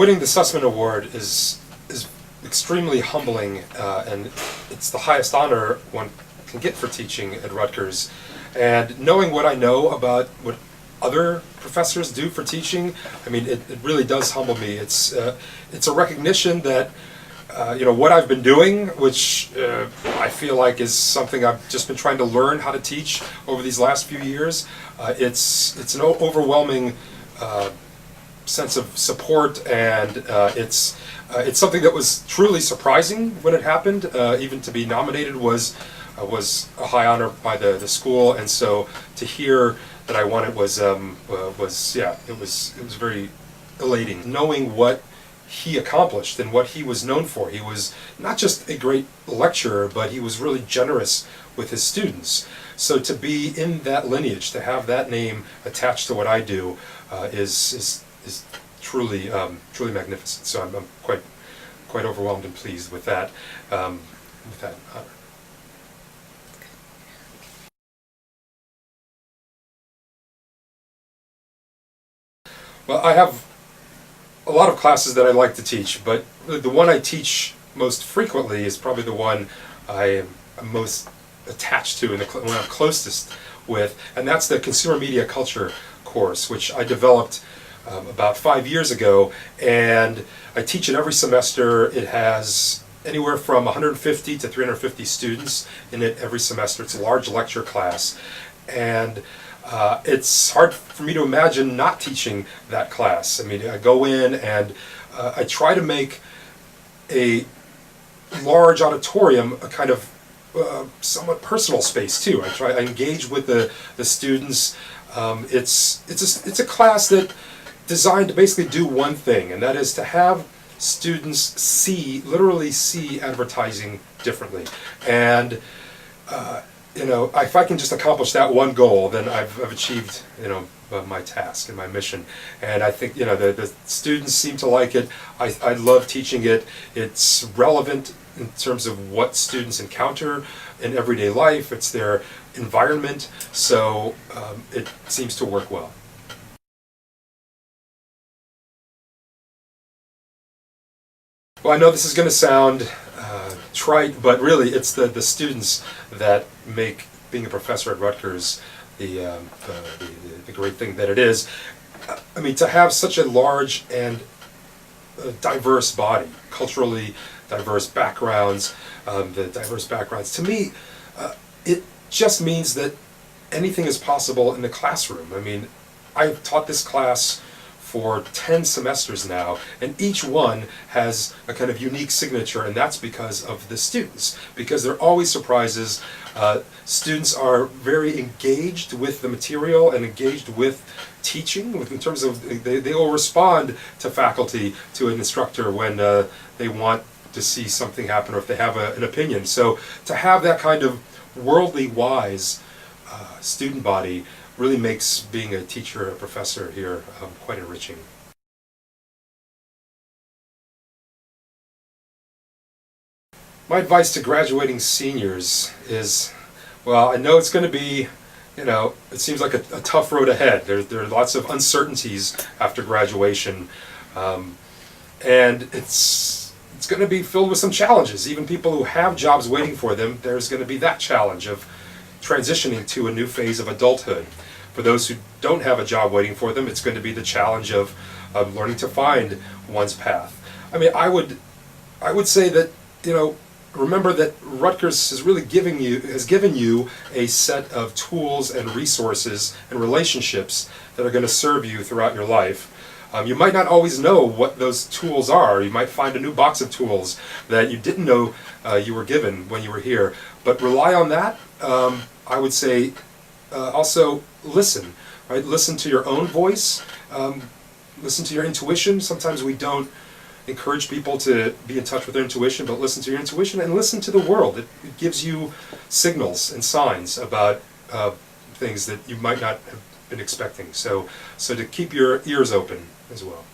winning the Sussman Award is extremely humbling, and it's the highest honor one can get for teaching at Rutgers. And knowing what I know about what other professors do for teaching, I mean, it really does humble me. It's a recognition that what I've been doing, which I feel like is something I've just been trying to learn how to teach over these last few years. It's an overwhelming sense of support, and it's something that was truly surprising when it happened. Even to be nominated was a high honor by the school, and so to hear that I won it was very elating. Knowing what he accomplished and what he was known for. He was not just a great lecturer, but he was really generous with his students. So to be in that lineage, to have that name attached to what I do, is truly magnificent. So I'm quite overwhelmed and pleased with that honor. Well, I have a lot of classes that I like to teach, but the one I teach most frequently is probably the one I am most attached to and the one I'm closest with, and that's the Consumer Media Culture course, which I developed about 5 years ago, and I teach it every semester. It has anywhere from 150 to 350 students in it every semester. It's a large lecture class, and it's hard for me to imagine not teaching that class. I mean, I go in and I try to make a large auditorium a kind of somewhat personal space too. I engage with the students. It's a class that designed to basically do one thing, and that is to have students literally see advertising differently. And if I can just accomplish that one goal, then I've achieved, my task and my mission. And I think, the students seem to like it. I love teaching it. It's relevant in terms of what students encounter in everyday life. It's their environment, so it seems to work well. Well, I know this is going to sound trite, but really it's the students that make being a professor at Rutgers the great thing that it is. I mean, to have such a large and diverse body, culturally diverse backgrounds, to me, it just means that anything is possible in the classroom. I mean, I've taught this class for 10 semesters now, and each one has a kind of unique signature, and that's because of the students, because there are always surprises. Students are very engaged with the material and engaged with teaching, in terms of they will respond to faculty, to an instructor when they want to see something happen or if they have an opinion. So to have that kind of worldly wise student body really makes being a teacher, a professor here quite enriching. My advice to graduating seniors is, well, I know it's going to be, it seems like a tough road ahead. There are lots of uncertainties after graduation, and it's going to be filled with some challenges. Even people who have jobs waiting for them, there's going to be that challenge of transitioning to a new phase of adulthood. For those who don't have a job waiting for them, it's going to be the challenge of learning to find one's path. I mean, I would say that, remember that Rutgers has really given you a set of tools and resources and relationships that are going to serve you throughout your life. You might not always know what those tools are. You might find a new box of tools that you didn't know you were given when you were here. But rely on that. I would say also listen, right? Listen to your own voice. Listen to your intuition. Sometimes we don't encourage people to be in touch with their intuition, but listen to your intuition and listen to the world. It gives you signals and signs about things that you might not have been expecting. So to keep your ears open as well.